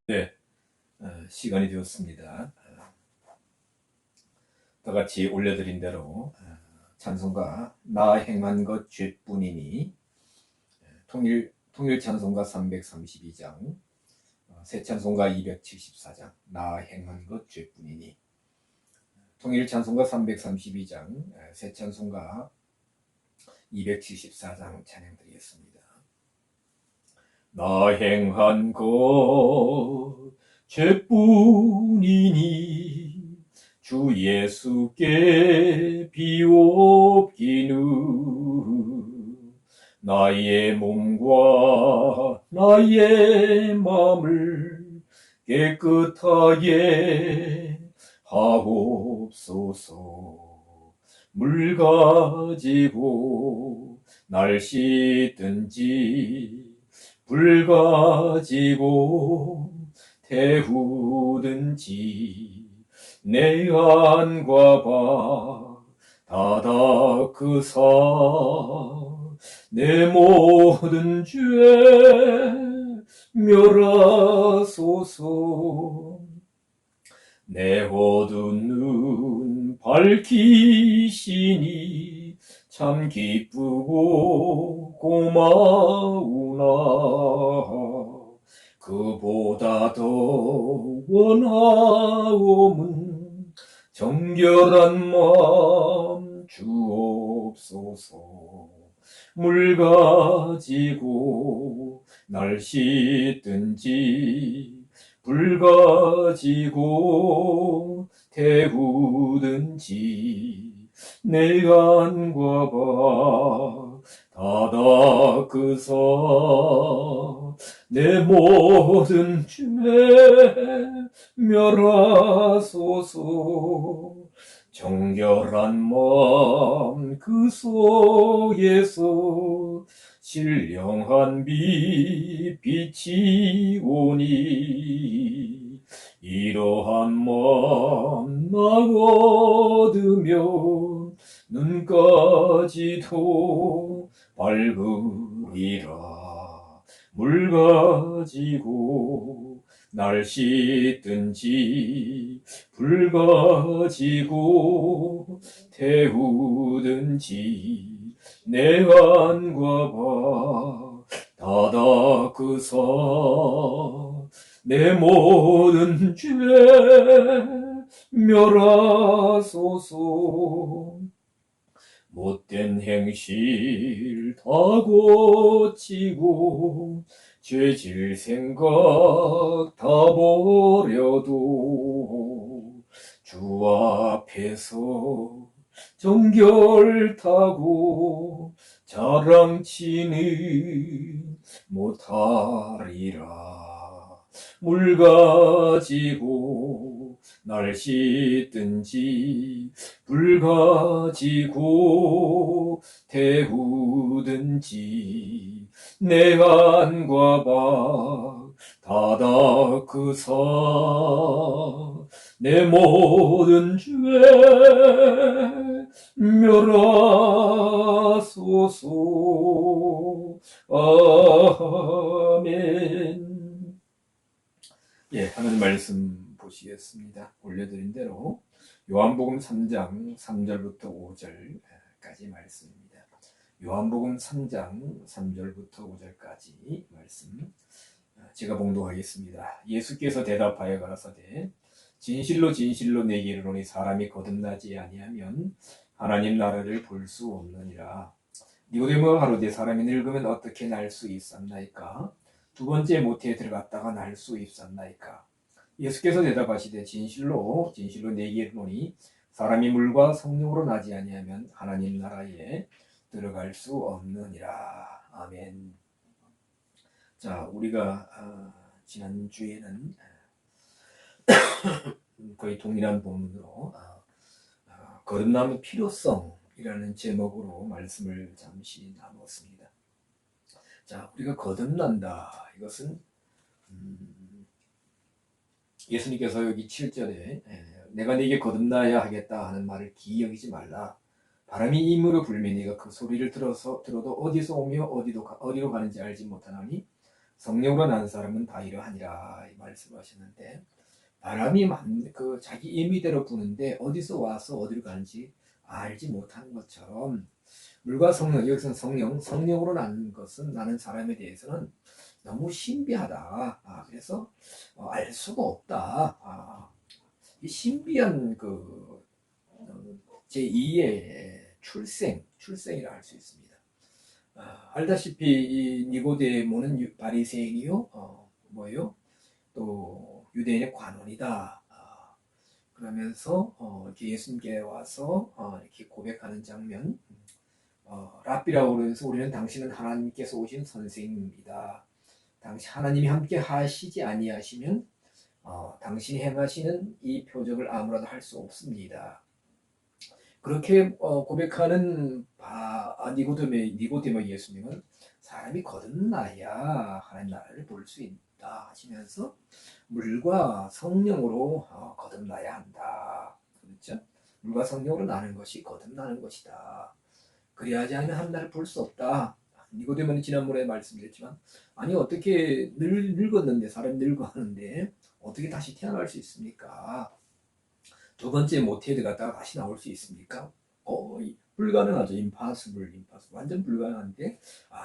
네, 시간이 되었습니다. 다 같이 올려드린 대로 찬송가 나 행한 것 죄뿐이니 통일 찬송가 332장, 새 찬송가 274장 나 행한 것 죄뿐이니, 통일 찬송가 332장, 새 찬송가 274장 찬양드리겠습니다. 나 행한 것 죄뿐이니 주 예수께 비옵기는 나의 몸과 나의 맘을 깨끗하게 하옵소서. 물 가지고 날 씻든지 불 가지고 태우든지 내 안과 바 다 닦으사 내 모든 죄 멸하소서. 내 어두운 눈 밝히시니 참 기쁘고 고마우나 그보다 더 원하옵은 정결한 마음 주옵소서. 물 가지고 날 씻든지 불 가지고 태우든지 내 안과 바 다 닦으사 내 모든 죄 멸하소서. 정결한 마음 그 속에서 신령한 빛이 오니 이러한 마음 나 얻으면 눈까지도 밝으리라. 물 가지고 날 씻든지 불 가지고 태우든지 내 안과 바 다 닦으사 내 모든 죄 멸하소서. 못된 행실 다 고치고 죄질 생각 다 버려도 주 앞에서 정결타고 자랑치는 못하리라. 물 가지고 날 씻든지 불 가지고 태우든지 내 안과 바 다 닦으사 내 모든 죄 멸하소서. 아멘. 예, 하나님 말씀 보시겠습니다. 올려드린 대로 요한복음 3장 3절부터 5절까지 말씀입니다. 요한복음 3장 3절부터 5절까지 말씀 제가 봉독하겠습니다. 예수께서 대답하여 가라사대 진실로 진실로 내게 이르노니 사람이 거듭나지 아니하면 하나님 나라를 볼 수 없느니라. 니고데모가 가로되 사람이 늙으면 어떻게 날 수 있었나이까? 두 번째 모태에 들어갔다가 날 수 있었나이까? 예수께서 대답하시되 진실로 진실로 내게 이르노니 사람이 물과 성령으로 나지 아니하면 하나님 나라에 들어갈 수 없느니라. 아멘. 자, 우리가 지난주에는 거의 동일한 본문으로 거듭남의 필요성이라는 제목으로 말씀을 잠시 나누었습니다. 자, 우리가 거듭난다. 이것은 예수님께서 여기 7절에 내가 네게 거듭나야 하겠다 하는 말을 기이 여기지 말라. 바람이 임으로 불면 네가 그 소리를 들어도 어디서 오며 어디로 가는지 알지 못하나니 성령으로 난 사람은 다 이러하니라 이 말씀하셨는데 바람이 그 자기 임의대로 부는데 어디서 와서 어디로 가는지 알지 못하는 것처럼 물과 성령, 여기서는 성령으로 나는 것은 나는 사람에 대해서는 너무 신비하다. 그래서 알 수가 없다. 이 신비한 그 제2의 출생이라 할 수 있습니다. 알다시피 이 니고데모는 바리새인이요, 뭐요? 또 유대인의 관원이다. 그러면서 이렇게 예수님께 와서 이렇게 고백하는 장면. 랍비라고 그래서 우리는 당신은 하나님께서 오신 선생님입니다. 당시 하나님이 함께 하시지 아니하시면 당신이 행하시는 이 표적을 아무라도 할 수 없습니다. 그렇게 고백하는 니고데모 예수님은 사람이 거듭나야 하나님 나라를 볼 수 있다 하시면서 물과 성령으로 거듭나야 한다. 그렇죠? 물과 성령으로 나는 것이 거듭나는 것이다. 그리하지 않으면 하나님을 볼 수 없다. 니고데모는 지난번에 말씀드렸지만 아니 어떻게 늙었는데 사람이 늙어가는데 어떻게 다시 태어날 수 있습니까? 두 번째 모태드 갔다가 다시 나올 수 있습니까? 불가능하죠. impossible. 완전 불가능한데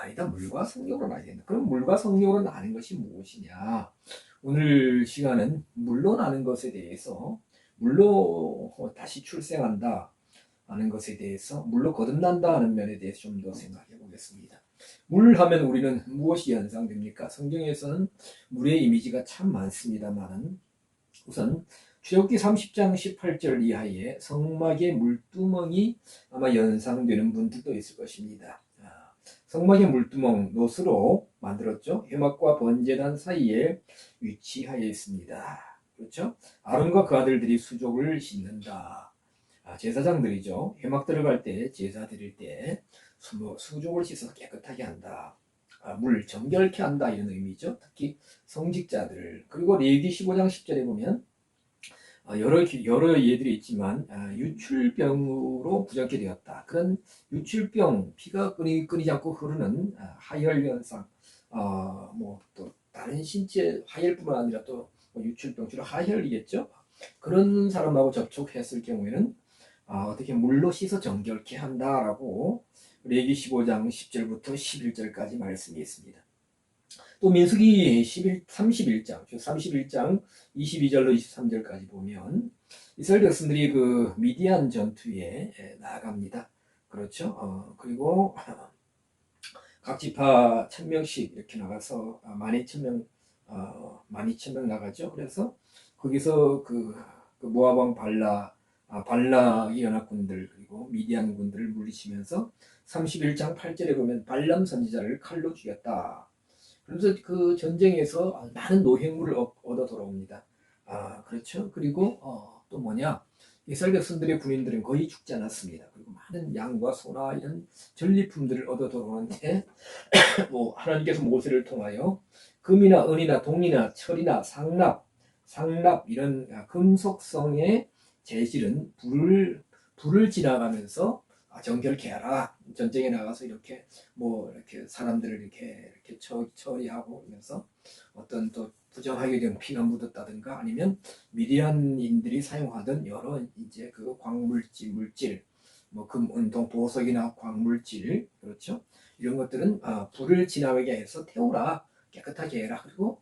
일단 물과 성령으로 나야 된다. 그럼 물과 성령으로 나는 것이 무엇이냐? 오늘 시간은 물로 나는 것에 대해서 물로 다시 출생한다 하는 것에 대해서 물로 거듭난다 하는 면에 대해서 좀 더 생각해 보겠습니다. 물 하면 우리는 무엇이 연상됩니까? 성경에서는 물의 이미지가 참 많습니다만 우선 출애굽기 30장 18절 이하에 성막의 물두멍이 아마 연상되는 분들도 있을 것입니다. 성막의 물두멍 노스로 만들었죠. 회막과 번제단 사이에 위치하여 있습니다. 그렇죠? 아론과 그 아들들이 수족을 씻는다. 제사장들이죠. 회막 들어갈 때 제사 드릴 때 수족을 씻어서 깨끗하게 한다. 물 정결케 한다 이런 의미죠. 특히 성직자들. 그리고 레위기 15장 10절에 보면 여러 예들이 있지만 유출병으로 부정케 되었다. 그런 유출병, 피가 끊이지 않고 흐르는 하혈 현상, 또 다른 신체 하혈뿐만 아니라 또 유출병, 주로 하혈이겠죠. 그런 사람하고 접촉했을 경우에는 어떻게 물로 씻어 정결케 한다라고 레위기 15장 10절부터 11절까지 말씀이 있습니다. 또 민수기 31장 22절로 23절까지 보면 이스라엘 백성들이 그 미디안 전투에 나아갑니다. 그렇죠? 그리고 각 지파 1000명씩 이렇게 나가서 12,000명 나가죠. 그래서 거기서 그 모압 왕 발락의 연합군들 그리고 미디안 군들을 물리치면서 31장 8절에 보면 발람 선지자를 칼로 죽였다. 그래서 그 전쟁에서 많은 노획물을 얻어 돌아옵니다. 그렇죠. 그리고 또 뭐냐? 이스라엘 백성들의 군인들은 거의 죽지 않았습니다. 그리고 많은 양과 소나 이런 전리품들을 얻어 돌아오는데 하나님께서 모세를 통하여 금이나 은이나 동이나 철이나 상납 이런 금속성의 재질은 불을 지나가면서 정결케 하라. 전쟁에 나가서 이렇게 사람들을 이렇게 처리하고 그러면서 어떤 또 부정하게 된 피가 묻었다든가 아니면 미디안인들이 사용하던 여러 이제 그 물질 금, 은, 동, 보석이나 광물질 그렇죠. 이런 것들은 불을 지나가게 해서 태우라. 깨끗하게 해라. 그리고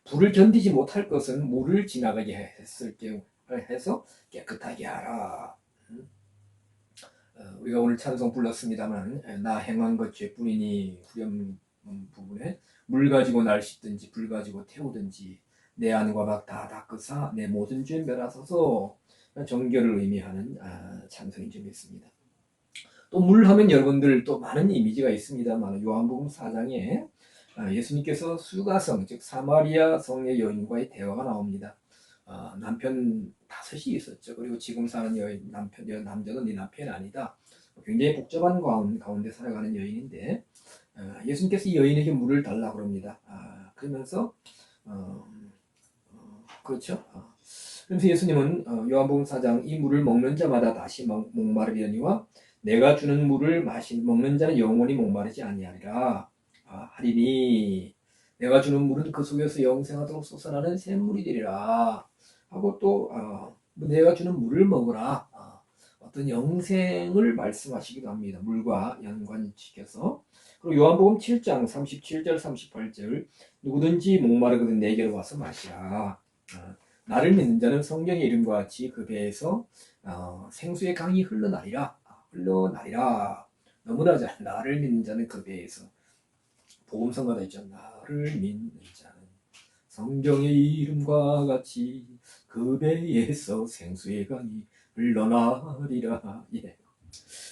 불을 견디지 못할 것은 물을 지나가게 했을 경우 해서 깨끗하게 하라. 우리가 오늘 찬송 불렀습니다만 나 행한 것 죄뿐이니 후렴 부분에 물 가지고 날 씻든지 불 가지고 태우든지 내 안과 밖 다 닦으사 내 모든 죄 멸하소서 정결을 의미하는 찬송이 좀 있습니다. 또 물 하면 여러분들 또 많은 이미지가 있습니다만 요한복음 4장에 예수님께서 수가성 즉 사마리아 성의 여인과의 대화가 나옵니다. 남편 5이 있었죠. 그리고 지금 사는 남자는 네 남편이 아니다. 굉장히 복잡한 가운데 살아가는 여인인데 예수님께서 이 여인에게 물을 달라고 합니다. 그러면서 그렇죠. 그래서 예수님은 요한복음 4장 이 물을 먹는 자마다 다시 목마르려니와 내가 주는 물을 먹는 자는 영원히 목마르지 아니하리라 하리니 내가 주는 물은 그 속에서 영생하도록 솟아나는 샘물이 되리라 하고 또 내가 주는 물을 먹으라 어떤 영생을 말씀하시기도 합니다. 물과 연관시켜서. 그리고 요한복음 7장 37절 38절 누구든지 목마르거든 내게로 와서 마시라. 나를 믿는 자는 성경의 이름과 같이 그 배에서 생수의 강이 흘러나리라. 흘러나리라. 너무나 잘 나를 믿는 자는 그 배에서 복음성가도 있죠. 나를 믿는 자는 성경의 이름과 같이 그 배에서 생수의 강이 흘러나리라. 예.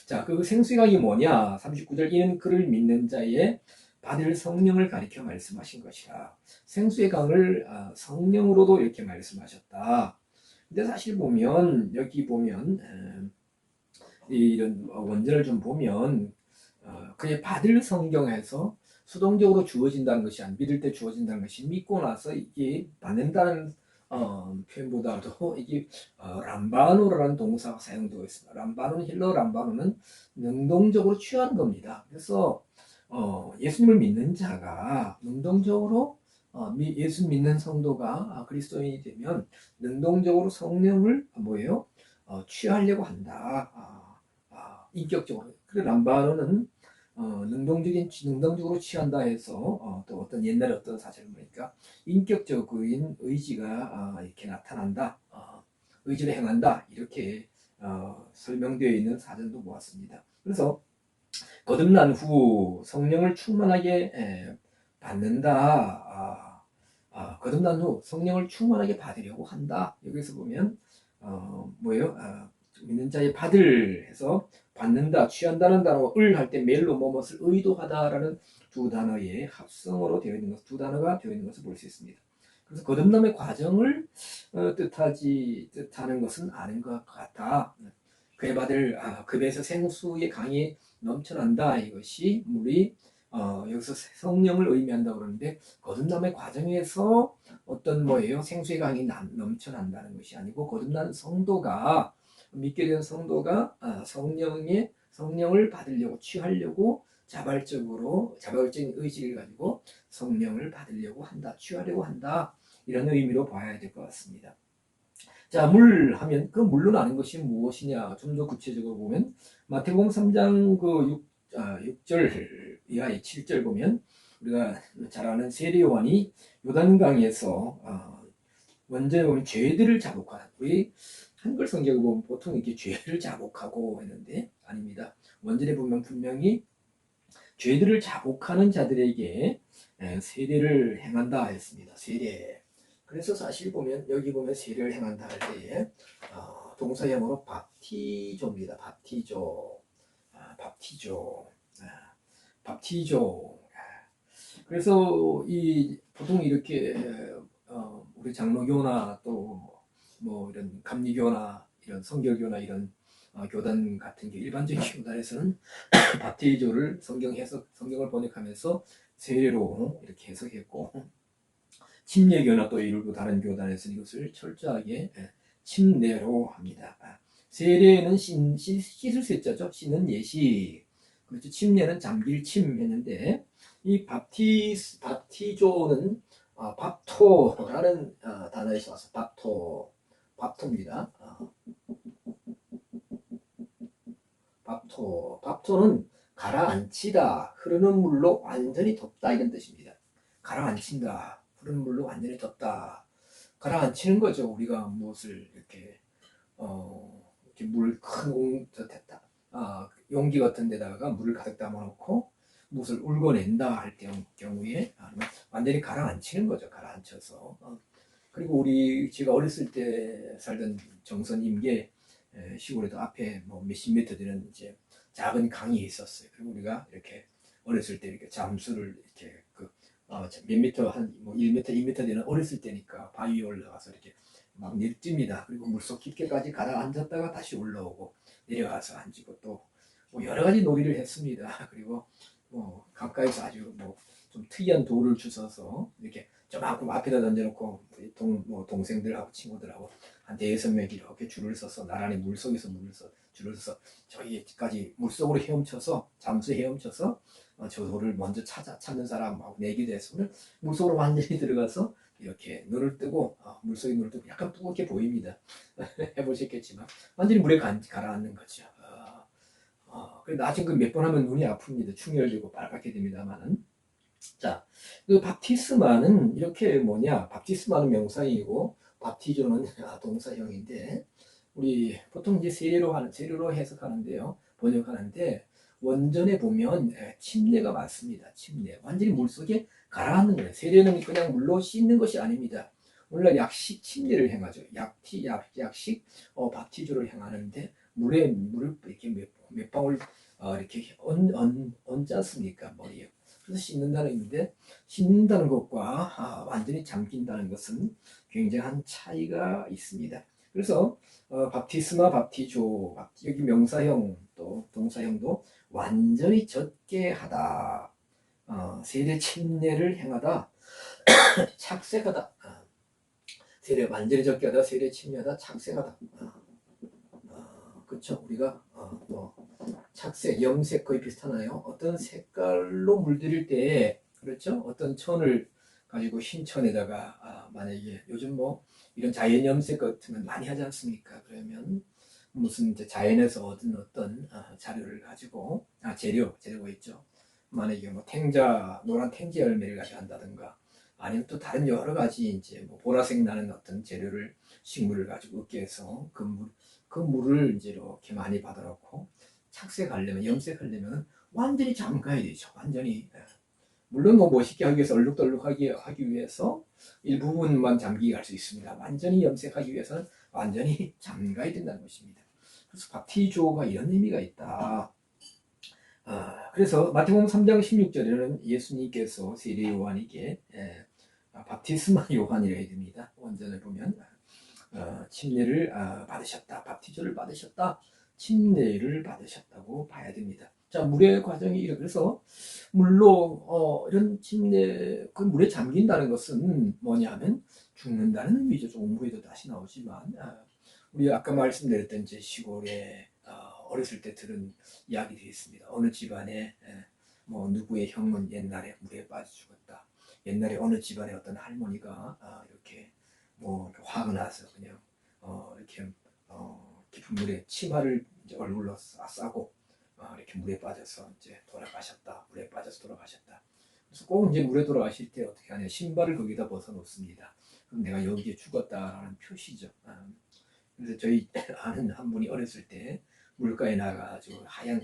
자, 그 생수의 강이 뭐냐? 39절 이는 그를 믿는 자의 받을 성령을 가리켜 말씀하신 것이라. 생수의 강을 성령으로도 이렇게 말씀하셨다. 근데 사실 보면 여기 보면 이런 원전을 좀 보면 그의 받을 성경에서 수동적으로 주어진다는 것이 안 믿을 때 주어진다는 것이 믿고 나서 이게 받는다는 표현보다도 이게 람바노라는 동사가 사용되고 있습니다. 람바노는 힐러 람바노는 능동적으로 취하는 겁니다. 그래서 예수님을 믿는 자가 능동적으로 예수 믿는 성도가 그리스도인이 되면 능동적으로 성령을 뭐예요? 취하려고 한다. 인격적으로. 그리고 람바노는 능동적으로 취한다 해서 또 어떤 옛날에 어떤 사실을 보니까 인격적인 의지가 이렇게 나타난다, 의지를 행한다 이렇게 설명되어 있는 사전도 보았습니다. 그래서 거듭난 후 성령을 충만하게 받는다. 거듭난 후 성령을 충만하게 받으려고 한다. 여기서 보면 뭐예요? 믿는 자의 받을 해서 받는다, 취한다는 단어 을 할 때 멜로 뭐뭇을 의도하다라는 두 단어의 합성어로 되어 있는 것, 두 단어가 되어 있는 것을 볼 수 있습니다. 그래서 거듭남의 과정을 뜻하는 것은 아닌 것 같다. 그에 받을 그 배에서 생수의 강이 넘쳐난다. 이것이 물이 여기서 성령을 의미한다고 그러는데 거듭남의 과정에서 어떤 뭐예요? 생수의 강이 넘쳐난다는 것이 아니고 거듭난 성도가 믿게 된 성도가 성령을 받으려고 취하려고 자발적인 의지를 가지고 성령을 받으려고 한다, 취하려고 한다 이런 의미로 봐야 될 것 같습니다. 자, 물 하면 그 물로 나는 것이 무엇이냐? 좀 더 구체적으로 보면 마태복음 3장 그 6절 이하의 7절 보면 우리가 잘 아는 세례 요한이 요단강에서 원전에 보면 죄들을 자복하는 우리 한글 성경을 보면 보통 이렇게 죄를 자복하고 했는데 아닙니다. 원전에 보면 분명히 죄들을 자복하는 자들에게 세례를 행한다 했습니다. 세례. 그래서 사실 보면 여기 보면 세례를 행한다 할 때에 동사형으로 밥티조입니다. 밥티조. 밥티조. 그래서 이 보통 이렇게 우리 장로교나 또 뭐 이런 감리교나 이런 성결교나 이런 교단 같은 게 일반적인 교단에서는 밥티조를 성경을 번역하면서 세례로 이렇게 해석했고 침례교나 또 일부 다른 교단에서는 이것을 철저하게 침례로 합니다. 세례는 씻을 세자죠. 씻는 예식. 그렇죠. 침례는 잠길 침 했는데 이 밥티조는 밥토라는 단어에서 와서 밥토입니다. 밥토는 가라앉히다, 흐르는 물로 완전히 덮다 이런 뜻입니다. 가라앉힌다, 흐르는 물로 완전히 덮다. 가라앉히는 거죠. 우리가 무엇을 이렇게 이렇게 물 큰 용기 같은 데다가 물을 가득 담아놓고 무엇을 울궈낸다 할 경우에 완전히 가라앉히는 거죠. 가라앉혀서. 그리고 제가 어렸을 때 살던 정선 임계 시골에도 앞에 뭐 몇십 미터 되는 이제 작은 강이 있었어요. 그리고 우리가 이렇게 어렸을 때 이렇게 잠수를 이렇게 몇 미터 한뭐 1미터, 2미터 되는 어렸을 때니까 바위 위에 올라가서 이렇게 막 내립집니다. 그리고 물속 깊게까지 가라앉았다가 다시 올라오고 내려가서 앉고 또 뭐 여러 가지 놀이를 했습니다. 그리고 뭐 가까이서 아주 뭐 좀 특이한 돌을 주워서 이렇게 저만큼 앞에다 던져놓고 동생들하고 친구들하고 한 5-6명이 이렇게 줄을 서서 나란히 물속에서 물을 줄을 서서 저기까지 물속으로 헤엄쳐서 잠수 헤엄쳐서 저 돌을 먼저 찾는 사람하고 내기도 해서 물속으로 완전히 들어가서 이렇게 눈을 뜨고 물속에 눈을 뜨고 약간 뿌옇게 보입니다. 해보셨겠지만 완전히 물에 가라앉는 거죠. 그래 나중에 그 몇 번 하면 눈이 아픕니다. 충혈되고 빨갛게 됩니다만은. 자, 그 밥티스마는 이렇게 뭐냐? 밥티스마는 명사이고 밥티조는 동사형인데 우리 보통 이제 세례로 해석하는데요. 번역하는데 원전에 보면 침례가 맞습니다. 침례. 완전히 물속에 가라앉는 거예요. 세례는 그냥 물로 씻는 것이 아닙니다. 오늘날 약식 침례를 행하죠. 약식 밥티조를 행하는데 물을 이렇게 몇 방울 이렇게 얹지 않습니까? 머리에. 그래서 씻는다는 의미인데 씻는다는 것과 완전히 잠긴다는 것은 굉장한 차이가 있습니다. 그래서 밥티스마, 밥티조, 여기 명사형 또 동사형도 완전히 젖게 하다, 세례 침례를 행하다, 착색하다, 세례 완전히 젖게 하다, 세례 침례하다, 착색하다. 그렇죠. 우리가 뭐 착색, 염색 거의 비슷하나요? 어떤 색깔로 물들일 때 그렇죠? 어떤 천을 가지고 흰 천에다가 만약에 요즘 뭐 이런 자연 염색 같은 건 많이 하지 않습니까? 그러면 무슨 이제 자연에서 얻은 어떤 자료를 가지고 재료가 있죠. 만약에 뭐 노란 탱자 열매를 가지고 한다든가 아니면 또 다른 여러 가지 이제 뭐 보라색 나는 어떤 재료를 식물을 가지고 얻게 해서 그 물을 이제 이렇게 많이 받아놓고 착색하려면 염색하려면 완전히 잠가야 되죠. 완전히. 물론 뭐 멋있게 하기 위해서 얼룩덜룩하게 하기 위해서 일부분만 잠기게 할 수 있습니다. 완전히 염색하기 위해서는 완전히 잠가야 된다는 것입니다. 그래서 밥티조가 이런 의미가 있다. 그래서 마태복음 3장 16절에는 예수님께서 세례 요한에게 밥티스마 요한이라 해야 됩니다. 원전을 보면 침례를 받으셨다. 밥티조를 받으셨다. 침례를 받으셨다고 봐야 됩니다. 자, 물의 과정이 그래서 물로 이런 침례, 그 물에 잠긴다는 것은 뭐냐면 죽는다는 의미죠. 조금 후에도 다시 나오지만 우리 아까 말씀드렸던 이제 시골에 어렸을 때 들은 이야기들이 있습니다. 어느 집안에 뭐 누구의 형은 옛날에 물에 빠져 죽었다. 옛날에 어느 집안에 어떤 할머니가 이렇게 뭐 화가 나서 그냥 이렇게 깊은 물에 치마를 이제 얼굴로 싸고 이렇게 물에 빠져서 이제 돌아가셨다. 물에 빠져서 돌아가셨다. 그래서 꼭 이제 물에 돌아가실 때 어떻게 하냐? 신발을 거기다 벗어 놓습니다. 그럼 내가 여기에 죽었다라는 표시죠. 그래서 저희 아는 한 분이 어렸을 때 물가에 나가가지고 하얀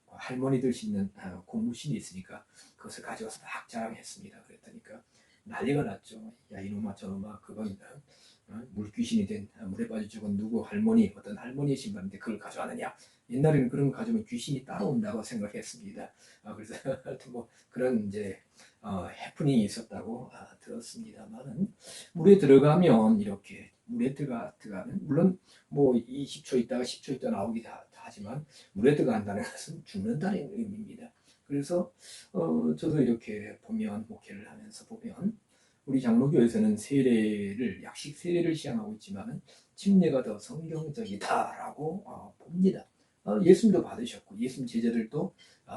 할머니들 신는 고무신이 있으니까 그것을 가져와서 막 자랑했습니다. 그랬더니까 난리가 났죠. 야 이놈아 저놈아 그건 물귀신이 된 물에 빠져 죽은 누구 어떤 할머니의 신발인데 그걸 가져왔느냐. 옛날에는 그런 거 가져오면 귀신이 따라온다고 생각했습니다. 그래서 뭐 그런 이제 해프닝이 있었다고 들었습니다만은 물에 들어가면 이렇게 물에 들어가면 물론 뭐 20초 있다가 10초 있다 나오기도 하지만 물에 들어간다는 것은 죽는다는 의미입니다. 그래서 저도 이렇게 보면 목회를 하면서 보면 우리 장로교에서는 약식 세례를 시행하고 있지만 침례가 더 성경적이다라고 봅니다. 예수님도 받으셨고 예수님 제자들도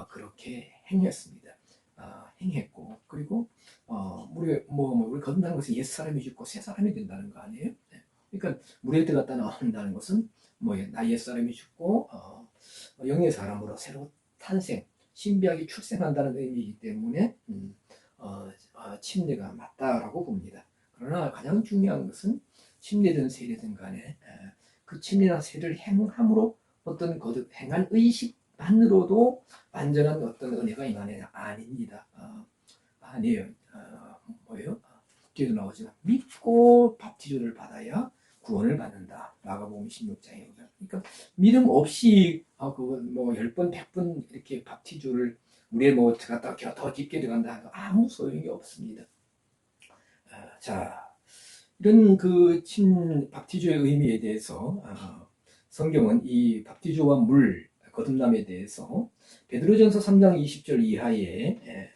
그렇게 행했습니다. 행했고 그리고 우리 거듭나는 것은 옛 사람이 죽고 새 사람이 된다는 거 아니에요? 네. 그러니까 물에 들어갔다 나온다는 것은 나 옛 사람이 죽고 영의 사람으로 새로 탄생, 신비하게 출생한다는 의미이기 때문에 침례가 맞다라고 봅니다. 그러나 가장 중요한 것은 침례든 세례든 간에 그 침례나 세례를 행함으로 어떤 행한 의식만으로도 완전한 어떤 은혜가 임하느냐 아닙니다. 아니에요. 뭐예요? 뒤에도 나오지만 믿고 밥티조를 받아야 구원을 받는다. 마가복음 16장에. 그러니까 믿음 없이 그건 뭐 10번, 100번 이렇게 밥티조를 물에 뭐 들어갔다 더 깊게 들어간다. 아무 소용이 없습니다. 자, 이런 밥티조의 의미에 대해서 성경은 이 밥티조와 물 거듭남에 대해서 베드로전서 3장 20절 이하에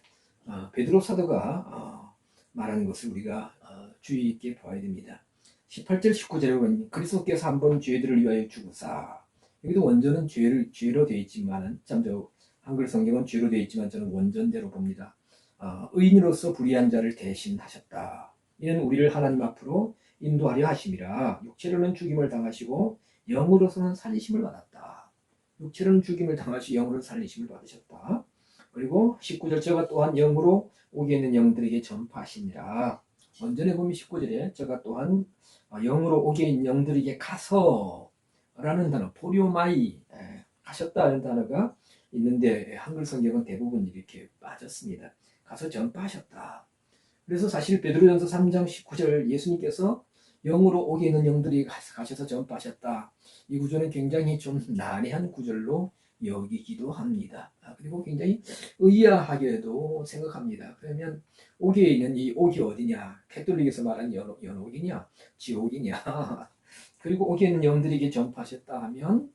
베드로 사도가 말하는 것을 우리가 주의 있게 봐야 됩니다. 18절 19절에 보면 그리스도께서 한번 죄들을 위하여 죽으사 여기도 원전은 죄로 되어 있지만은, 한글 성경은 죄로 되어 있지만 저는 원전대로 봅니다. 의인으로서 불의한 자를 대신하셨다. 이는 우리를 하나님 앞으로 인도하려 하심이라. 육체로는 죽임을 당하시고 영으로서는 살리심을 받았다. 육체로는 죽임을 당하시고 영으로 살리심을 받으셨다. 그리고 19절, 저가 또한 영으로 오게 있는 영들에게 전파하시니라. 원전에 보면 19절에 저가 또한 영으로 오게 있는 영들에게 가서 라는 단어, 포리오마이, 가셨다는 단어가 있는데 한글 성경은 대부분 이렇게 빠졌습니다. 가서 전파하셨다. 그래서 사실 베드로전서 3장 19절 예수님께서 영으로 오게 있는 영들이 가셔서 전파하셨다. 이 구절은 굉장히 좀 난해한 구절로 여기기도 합니다. 그리고 굉장히 의아하게도 생각합니다. 그러면 오게 있는 이 옥이 어디냐? 캐톨릭에서 말하는 연옥이냐? 지옥이냐? 그리고 오게 있는 영들에게 전파하셨다 하면,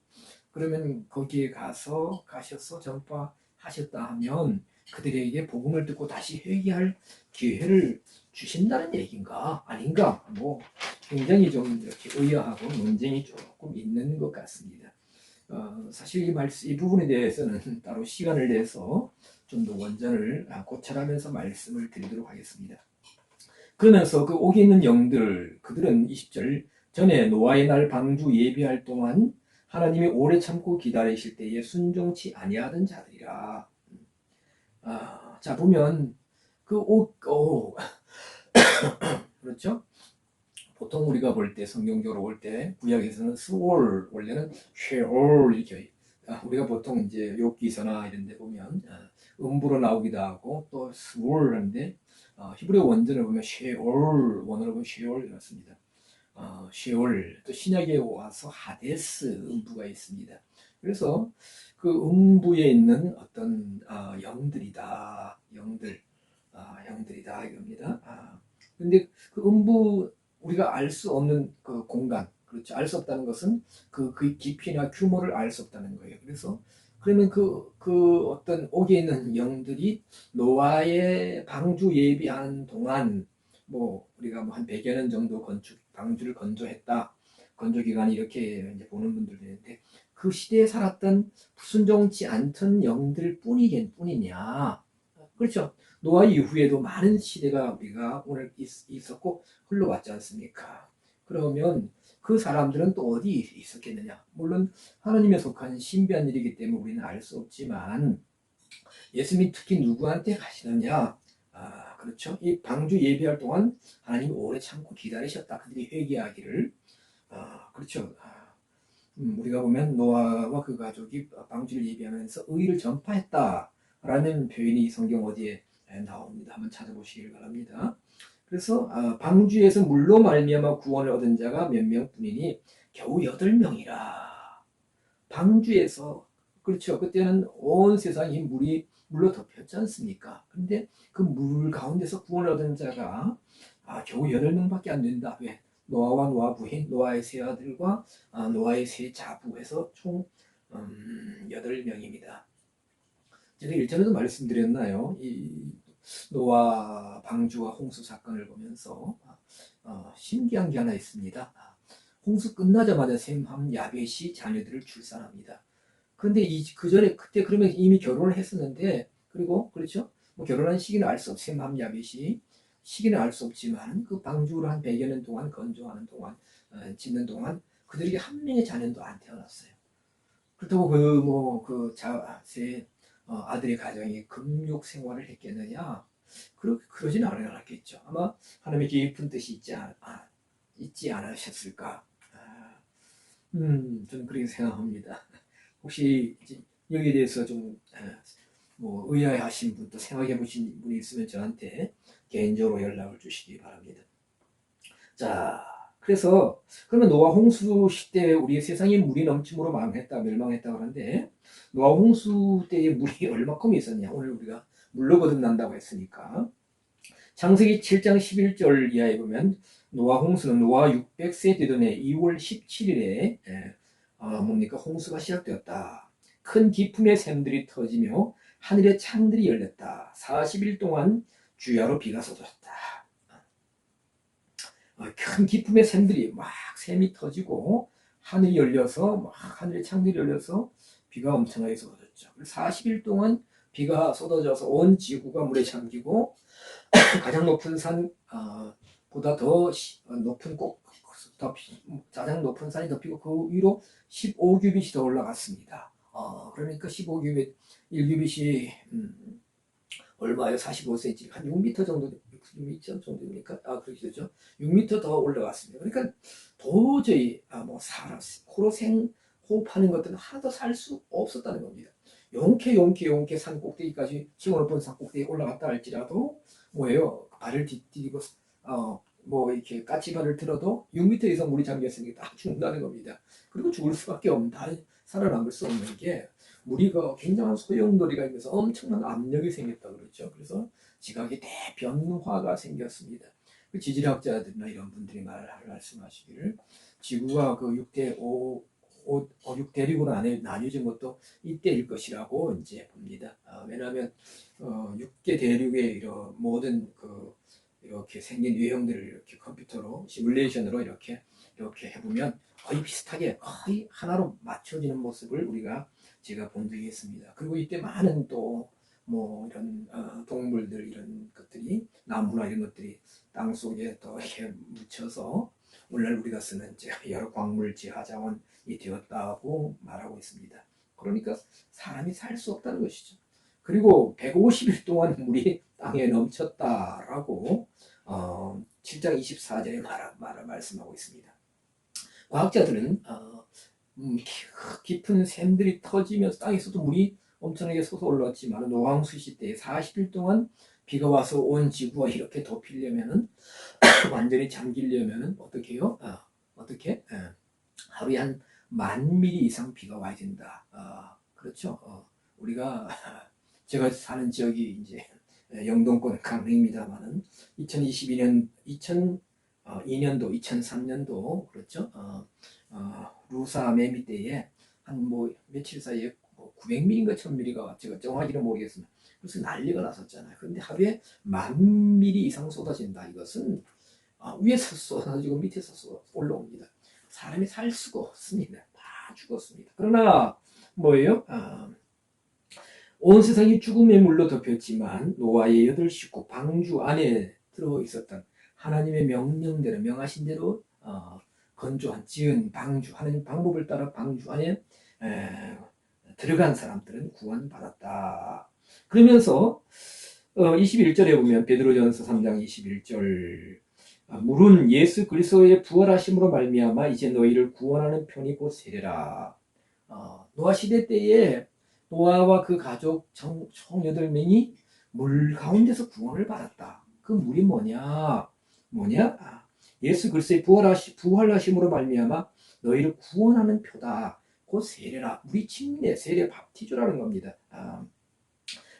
그러면 거기에 가셔서 전파하셨다 하면 그들에게 복음을 듣고 다시 회개할 기회를 주신다는 얘기인가 아닌가, 뭐 굉장히 좀 이렇게 의아하고 논쟁이 조금 있는 것 같습니다. 사실 이 부분에 대해서는 따로 시간을 내서 좀 더 원전을 고찰하면서 말씀을 드리도록 하겠습니다. 그러면서 그 옥에 있는 영들, 그들은 20절, 전에 노아의 날 방주 예비할 동안 하나님이 오래 참고 기다리실 때에 순종치 아니하던 자들이라. 자, 보면 그렇죠? 보통 우리가 볼 때, 성경적으로 볼 때, 구약에서는 스올, 원래는 쉐올 이렇게, 우리가 보통 이제 욥기서나 이런 데 보면 음부로 나오기도 하고 또 스올 하는데, 히브리 원전을 보면 쉐올, 원어로 보면 쉐올 이렇습니다. 쉐올, 또 신약에 와서 하데스 음부가 있습니다. 그래서 그 음부에 있는 어떤 영들이다, 영들이다 이겁니다. 근데 그 음부, 우리가 알 수 없는 그 공간, 그렇죠. 알 수 없다는 것은 그 깊이나 규모를 알 수 없다는 거예요. 그래서 그러면 그 어떤 옥에 있는 영들이 노아의 방주 예비하는 동안, 뭐 우리가 뭐 한 100여 년 정도 방주를 건조했다. 건조 기간이 이렇게 이제 보는 분들도 있는데, 그 시대에 살았던 순종치 않던 영들 뿐이냐. 그렇죠. 노아 이후에도 많은 시대가 우리가 오늘 있었고 흘러왔지 않습니까? 그러면 그 사람들은 또 어디 있었겠느냐? 물론 하나님에 속한 신비한 일이기 때문에 우리는 알 수 없지만, 예수님이 특히 누구한테 가시느냐? 그렇죠. 이 방주 예비할 동안 하나님이 오래 참고 기다리셨다. 그들이 회개하기를. 그렇죠. 우리가 보면 노아와 그 가족이 방주를 예비하면서 의를 전파했다라는 표현이 성경 어디에 나옵니다. 한번 찾아보시길 바랍니다. 그래서 방주에서 물로 말미암아 구원을 얻은 자가 몇 명뿐이니 겨우 8명이라. 방주에서, 그렇죠. 그때는 온 세상이 물로 덮였지 않습니까? 그런데 그 물 가운데서 구원을 얻은 자가 겨우 8명밖에 안 된다. 왜? 노아와 노아 부인, 노아의 세 아들과 노아의 세 자부해서 총 8명입니다. 제가 일전에도 말씀드렸나요? 이 노아 방주와 홍수 사건을 보면서 신기한 게 하나 있습니다. 홍수 끝나자마자 셈함 야벳이 자녀들을 출산합니다. 그런데 그 전에 그때 그러면 이미 결혼을 했었는데, 그리고 그렇죠? 뭐 결혼한 시기는 알 수 없, 셈함 야벳이 시기는 알 수 없지만 그 방주를 한 100여 년 동안 건조하는 동안, 짓는 동안 그들에게 한 명의 자녀도 안 태어났어요. 그렇다고 세 아들의 가정이 금욕 생활을 했겠느냐? 그러진 않았겠죠. 아마 하나님의 깊은 뜻이 있지 않으셨을까? 저는 그렇게 생각합니다. 혹시 여기에 대해서 좀 의아해하신 분, 또 생각해 보신 분이 있으면 저한테 개인적으로 연락을 주시기 바랍니다. 자, 그래서 그러면 노아 홍수 시대에 우리 세상이 물이 넘침으로 멸망했다 그러는데, 노아 홍수 때에 물이 얼마큼 있었냐? 오늘 우리가 물로 거듭난다고 했으니까 창세기 7장 11절 이하에 보면 노아 홍수는 노아 600세 되던 해 2월 17일에 홍수가 시작되었다. 큰 기품의 샘들이 터지며 하늘의 창들이 열렸다. 40일 동안 주야로 비가 쏟아졌다. 큰 기품의 샘이 터지고 하늘이 열려서 막 하늘의 창들이 열려서 비가 엄청나게 쏟아졌죠. 40일 동안 비가 쏟아져서 온 지구가 물에 잠기고 가장 높은 산 보다 더 높은 가장 높은 산이 덮이고 그 위로 15규빗이 더 올라갔습니다. 그러니까 15규빗, 1규빗이 얼마예요? 45cm, 한 6m 정도, 6m 정도입니까? 그렇게 되죠. 6m 더 올라갔습니다. 그러니까 도저히 뭐 코로 호흡하는 것들은 하나도 살 수 없었다는 겁니다. 용케 산 꼭대기까지, 지구 높은 산 꼭대기에 올라갔다 할지라도 뭐예요? 발을 디디고 뭐 이렇게 까치발을 들어도 6m 이상 물이 잠겼으니까 다 죽는다는 겁니다. 그리고 죽을 수밖에 없는, 다 살아남을 수 없는 게 우리가 굉장한 소용돌이가 있면서 엄청난 압력이 생겼다 그러죠. 그래서 지각의 대변화가 생겼습니다. 그 지질학자들이나 이런 분들이 말씀하시기를 지구가 그 6대륙으로 나뉘어진 것도 이때일 것이라고 이제 봅니다. 왜냐하면 6개 대륙의 이런 모든 이렇게 생긴 유형들을 이렇게 컴퓨터로 시뮬레이션으로 이렇게 해보면 거의 비슷하게 거의 하나로 맞춰지는 모습을 제가 본 적이 있습니다. 그리고 이때 많은 또 뭐 이런 동물들 이런 것들이 나무나 이런 것들이 땅 속에 또 이렇게 묻혀서 오늘날 우리가 쓰는 여러 광물 지하 자원이 되었다고 말하고 있습니다. 그러니까 사람이 살 수 없다는 것이죠. 그리고 150일 동안 물이 땅에 넘쳤다라고 7장 24절에 말씀하고 있습니다. 과학자들은 깊은 샘들이 터지면서 땅에서도 물이 엄청나게 솟아 올라왔지만 노광수시 때 40일 동안 비가 와서 온 지구가 이렇게 덮이려면은 완전히 잠기려면은 어떻게 해요? 어떻게? 하루에 한 10,000mm 이상 비가 와야 된다. 그렇죠? 우리가 제가 사는 지역이 이제 영동권 강릉입니다만은 2022년, 2002년도, 2003년도 그렇죠? 루사 매미 때에 한 뭐 며칠 사이에 900mm인가 1000mm가 제가 정확히는 모르겠습니다. 그래서 난리가 났었잖아요. 그런데 하루에 10,000mm 이상 쏟아진다. 이것은 위에서 쏟아지고 밑에서 올라옵니다. 사람이 살 수가 없습니다. 다 죽었습니다. 그러나 뭐예요? 온 세상이 죽음의 물로 덮였지만 노아의 8 식구 방주 안에 들어있었던 하나님의 명령대로 명하신 대로 건조한 지은 방주, 하나님 방법을 따라 방주 안에 들어간 사람들은 구원받았다. 그러면서 21절에 보면 베드로전서 3장 21절 물은 예수 그리스도의 부활하심으로 말미암아 이제 너희를 구원하는 편이 곧 세례라. 노아 시대 때에 노아와 그 가족 총 8명이 물 가운데서 구원을 받았다. 그 물이 뭐냐? 예수 그리스도의 부활하심으로 말미암아 너희를 구원하는 표다. 곧 세례라. 물이 침례, 세례, 밥티조라는 겁니다.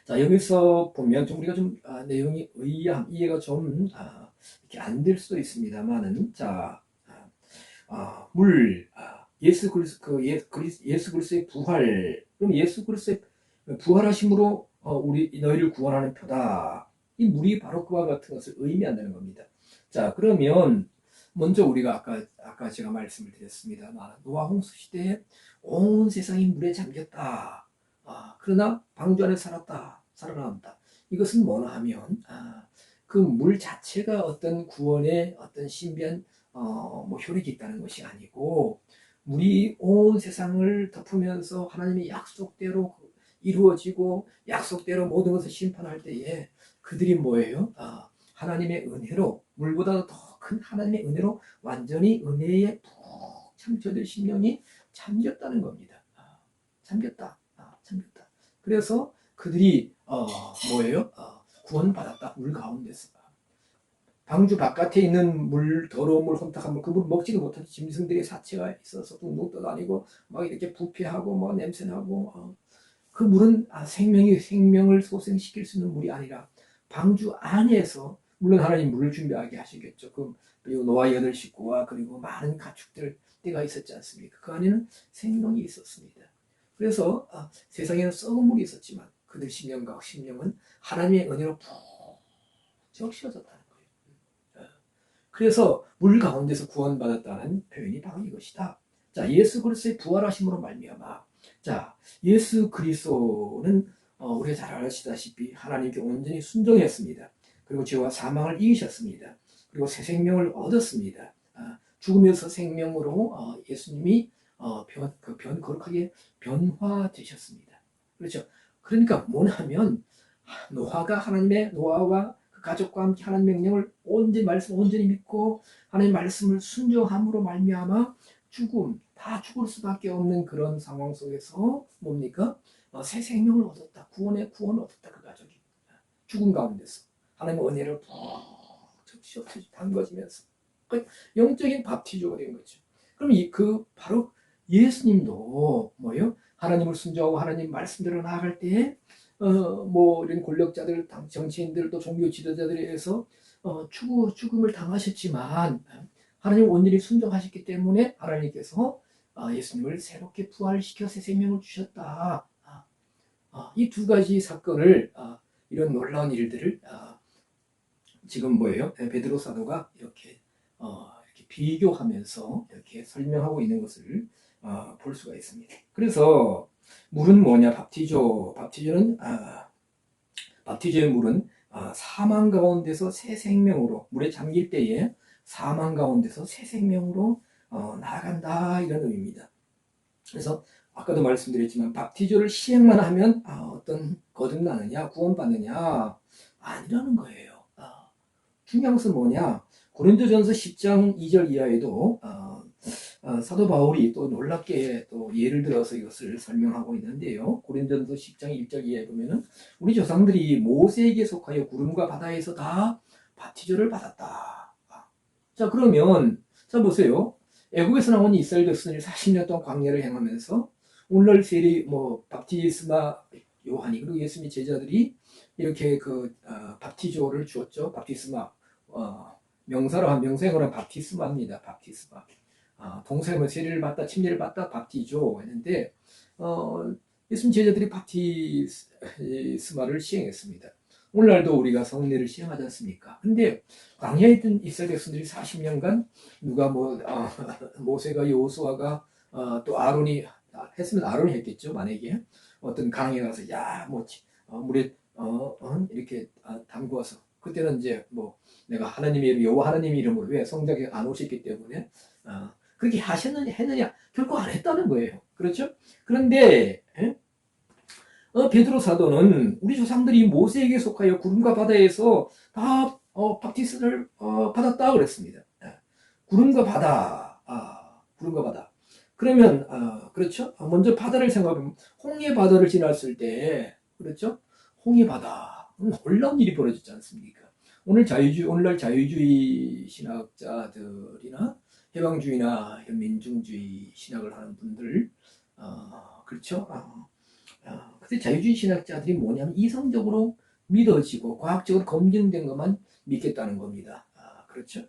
자, 여기서 보면 우리가 내용이 이해가 좀 이렇게 안 될 수도 있습니다만은, 자, 예수 그리스도의 부활, 그럼 예수 그리스도의 부활하심으로 너희를 구원하는 표다. 이 물이 바로 그와 같은 것을 의미한다는 겁니다. 자, 그러면 먼저 우리가 아까 제가 말씀을 드렸습니다만 노아 홍수 시대에 온 세상이 물에 잠겼다. 그러나 방주 안에 살아남았다. 이것은 뭐냐 하면 그 물 자체가 어떤 구원의 어떤 신비한 뭐 효력이 있다는 것이 아니고 물이 온 세상을 덮으면서 하나님의 약속대로 이루어지고 약속대로 모든 것을 심판할 때에 그들이 뭐예요? 하나님의 은혜로 물보다 더 큰 하나님의 은혜로 완전히 은혜에 푹 잠겨들 심령이 잠겼다는 겁니다. 잠겼다. 그래서 그들이 뭐예요? 구원받았다. 물 가운데서. 방주 바깥에 있는 더러운 물, 험탁한 물, 그 물 먹지도 못한 짐승들의 사체가 있어서 둥둥 떠다니고 막 이렇게 부패하고 뭐 냄새나고 그 물은 생명을 소생시킬 수 있는 물이 아니라 방주 안에서, 물론 하나님 물을 준비하게 하시겠죠. 그리고 노아의 8 식구와 그리고 많은 가축들 때가 있었지 않습니까? 그 안에는 생명이 있었습니다. 그래서 세상에는 썩은 물이 있었지만 그들 심령은 하나님의 은혜로 푹 씌워졌다는 거예요. 그래서 물 가운데서 구원받았다는 표현이 바로 이것이다. 자, 예수 그리스도의 부활하심으로 말미암아. 자, 예수 그리스도는 우리가 잘 아시다시피 하나님께 온전히 순종했습니다. 그리고 죄와 사망을 이기셨습니다. 그리고 새 생명을 얻었습니다. 죽으면서 생명으로 예수님이 거룩하게 변화되셨습니다. 그렇죠? 그러니까 뭐냐면 노아와 그 가족과 함께 하나님 명령을 온전히 믿고 하나님 말씀을 순종함으로 말미암아 다 죽을 수밖에 없는 그런 상황 속에서 뭡니까? 새 생명을 얻었다. 구원을 얻었다. 그 가족이 죽음 가운데서 하나님의 은혜를 접시 없이 담궈지면서 그 영적인 밥티조가 된 거죠. 그럼 바로 예수님도 뭐요? 하나님을 순종하고 하나님 말씀대로 나아갈 때 이런 권력자들, 정치인들, 또 종교 지도자들에 의해서 죽음을 당하셨지만 하나님 온전히 순종하셨기 때문에 하나님께서 예수님을 새롭게 부활시켜 새 생명을 주셨다. 이 두 가지 사건을 이런 놀라운 일들을 지금 베드로 사도가 이렇게 비교하면서 이렇게 설명하고 있는 것을 볼 수가 있습니다. 그래서 물은 뭐냐? 밥티조의 물은 사망 가운데서 새 생명으로, 물에 잠길 때에 사망 가운데서 새 생명으로 나아간다, 이런 의미입니다. 그래서 아까도 말씀드렸지만 밥티조를 시행만 하면 어떤 거듭나느냐, 구원받느냐, 아니라는 거예요. 중요한 것은 뭐냐? 고린도전서 10장 2절 이하에도 사도 바울이 또 놀랍게 또 예를 들어서 이것을 설명하고 있는데요. 고린도전서 10장 1절 이하에 보면은 우리 조상들이 모세에게 속하여 구름과 바다에서 다 바티조를 받았다. 자, 그러면 자 보세요. 애국에서 나온 이스라엘 백성들이 40년 동안 광야를 행하면서 오늘날 바티스마 요한이 그리고 예수님의 제자들이 이렇게 바티조를 주었죠. 바티스마 명사형으로 바티스마입니다. 바티스마. 동사면 세례를 받다, 침례를 받다, 바티조 했는데 예수님 제자들이 바티스마를 시행했습니다. 오늘날도 우리가 성례를 시행하지 않습니까? 근데 광야에 있던 이스라엘 백성들이 40년간 모세가 여호수아가 또 아론이 했으면 아론이 했겠죠. 만약에 어떤 강에 가서 물에 이렇게 담그어서 그때는 이제 내가 하나님의 이름 여호와 하나님의 이름으로 왜 성장에 안 오셨기 때문에 그렇게 했느냐? 결코 안 했다는 거예요. 그렇죠? 그런데 베드로 사도는 우리 조상들이 모세에게 속하여 구름과 바다에서 다 밥티스를 받았다 그랬습니다. 구름과 바다, 구름과 바다. 그러면 그렇죠? 먼저 바다를 생각하면 홍해 바다를 지났을 때 그렇죠? 홍해 바다 놀라운 일이 벌어졌지 않습니까? 오늘날 자유주의 신학자들이나 해방주의나 이런 민중주의 신학을 하는 분들 그렇죠? 근데 자유주의 신학자들이 뭐냐면 이성적으로 믿어지고 과학적으로 검증된 것만 믿겠다는 겁니다. 그렇죠?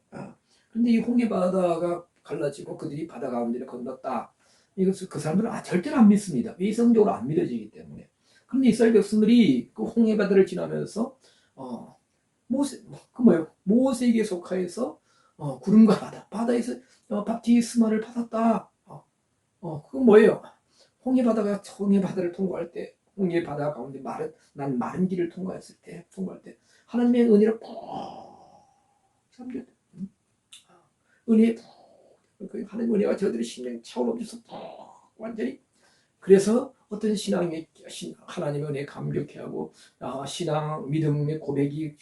그런데 이 홍해 바다가 갈라지고 그들이 바다 가운데를 건넜다. 이것을 그 사람들은 절대로 안 믿습니다. 이성적으로 안 믿어지기 때문에. 그런데 이스라엘 백성들이 그 홍해 바다를 지나면서 모세에게 속하여서 구름과 바다에서 밥티스마를 받았다. 그건 뭐예요? 홍해 바다를 통과할 때, 홍해 바다 가운데 마른 길을 통과할 때 하나님의 은혜를 푹 잠겨. 은혜 하나님 은혜가 저들의 심령에 차오르면서 완전히. 그래서 어떤 하나님의 은혜에 감격해하고 신앙 믿음의 고백이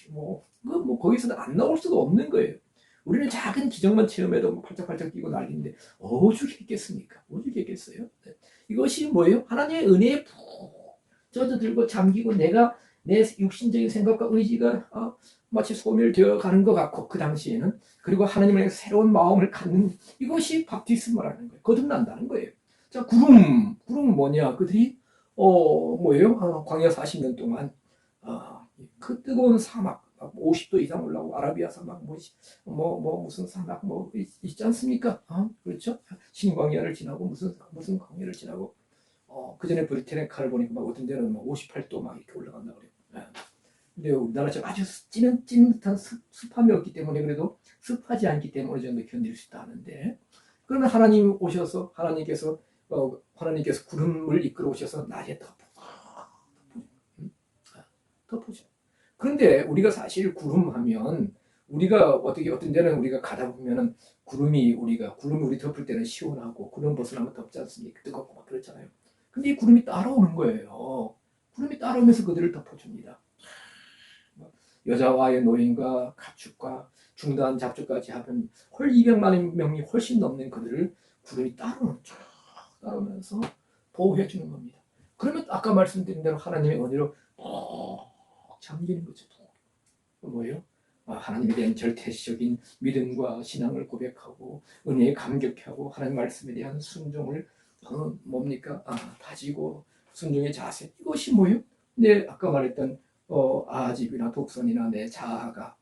거기서는 안 나올 수가 없는 거예요. 우리는 작은 기적만 체험해도 팔짝팔짝 뛰고 난리인데 오죽했겠습니까? 오죽했겠어요? 네. 이것이 뭐예요? 하나님의 은혜에 푹 젖어들고 잠기고 내 육신적인 생각과 의지가 마치 소멸되어 가는 것 같고 그 당시에는 그리고 하나님의 새로운 마음을 갖는 이것이 밥티스마라는 거예요. 거듭난다는 거예요. 자, 구름은 뭐냐? 그들이 광야 40년 동안 그 뜨거운 사막 50도 이상 올라오고 아라비아 사막 무슨 사막 있지 않습니까? 그렇죠? 신광야를 지나고 무슨 광야를 지나고 그 전에 브리테네카를 보니까 어떤 데는 58도 이렇게 올라간다 그래요. 근데 우리나라처럼 아주 찐듯한 습함이 없기 때문에 그래도 습하지 않기 때문에 어느 정도 견딜 수 있다 하는데 그러면 하나님 오셔서 하나님께서 구름을 이끌어 오셔서 낮에 덮어줘. 그런데 우리가 사실 구름 하면 우리가 어떤 데는 우리가 가다 보면은 구름이 우리 덮을 때는 시원하고 구름 벗어나면 덥지 않습니까? 뜨겁고 막 그렇잖아요. 근데 이 구름이 따라오는 거예요. 구름이 따라오면서 그들을 덮어줍니다. 여자와의 노인과 가축과 중다한 잡초까지 하면 200만 명이 훨씬 넘는 그들을 구름이 따라오면서 보호해 주는 겁니다. 그러면 아까 말씀드린 대로 하나님의 은혜로 잠기는 거죠. 뭐예요? 하나님에 대한 절대적인 믿음과 신앙을 고백하고 은혜에 감격하고 하나님 말씀에 대한 순종을 뭡니까? 다지고 순종의 자세. 이것이 뭐예요? 내 아까 말했던 아집이나 독선이나 내 자아가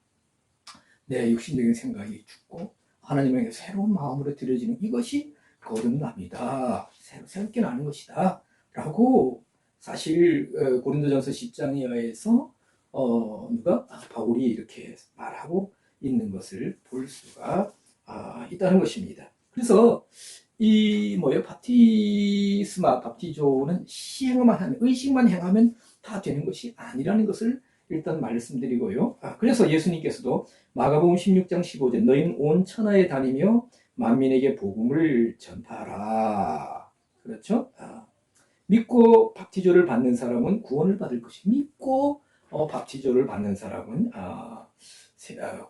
내 육신적인 생각이 죽고 하나님에게 새로운 마음으로 들여지는 이것이 거듭남이다. 새롭게 나는 것이다. 라고 사실 고린도전서 10장에 의해서 바울이 이렇게 말하고 있는 것을 볼 수가 있다는 것입니다. 그래서 바티조는 의식만 행하면 다 되는 것이 아니라는 것을 일단 말씀드리고요. 그래서 예수님께서도 마가복음 16장 15절 너희는 온 천하에 다니며 만민에게 복음을 전파하라. 그렇죠? 믿고 밥티조를 받는 사람은 구원을 받을 것이 믿고 밥티조를 받는 사람은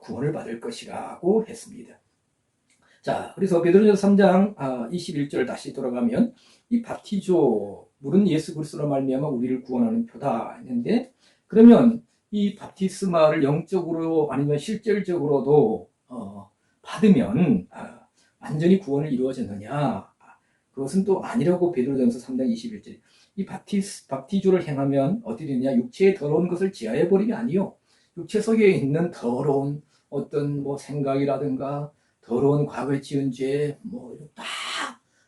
구원을 받을 것이라고 했습니다. 자, 그래서 베드로전서 3장 21절 다시 돌아가면 이 밥티조 물은 예수 그리스도로 말미암아 우리를 구원하는 표다 했는데 그러면 이 밥티스마를 영적으로 아니면 실질적으로도 받으면 완전히 구원을 이루어졌느냐? 그것은 또 아니라고 베드로전서 3장 21절 이 밥티조를 행하면 어떻게 되느냐? 육체의 더러운 것을 제하해 버림이 아니요. 육체 속에 있는 더러운 어떤 생각이라든가 더러운 과거에 지은 죄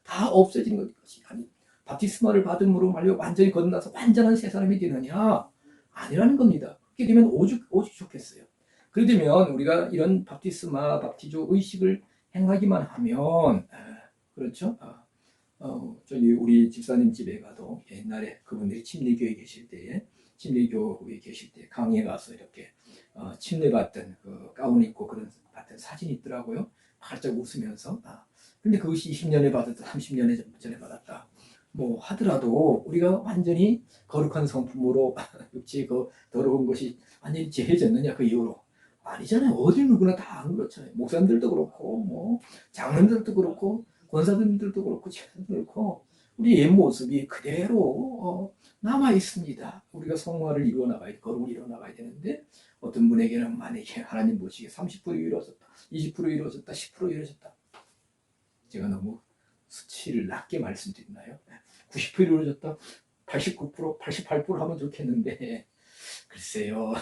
다 없어지는 것이 아니 바티스마를 받음으로 말려 완전히 거듭나서 완전한 새 사람이 되느냐? 아니라는 겁니다. 그렇게 되면 오직 좋겠어요. 그렇게 되면 우리가 이런 밥티조 의식을 행하기만 하면 그렇죠? 저희 우리 집사님 집에 가도 옛날에 그분들이 침례교회에 계실 때 강의에 가서 이렇게 침례 받던 그 가운 입고 그런 받던 사진이 있더라고요. 활짝 웃으면서. 근데 그것이 20년에 받았다, 30년 전에 받았다. 하더라도 우리가 완전히 거룩한 성품으로 육체의 그 더러운 것이 완전히 제해졌느냐 그 이후로 아니잖아요. 어디 누구나 다 안 그렇잖아요. 목사님들도 그렇고 장로들도 그렇고 권사님들도 그렇고 제사도 그렇고 우리 옛 모습이 그대로 남아 있습니다. 우리가 성화를 이루어 나가야 돼, 거룩을 이루어 나가야 되는데 어떤 분에게는 만약에 하나님 보시기에 30% 이루어졌다, 20% 이루어졌다, 10% 이루어졌다. 제가 너무 수치를 낮게 말씀드리나요? 90% 이루어졌다, 89%, 88% 하면 좋겠는데 글쎄요.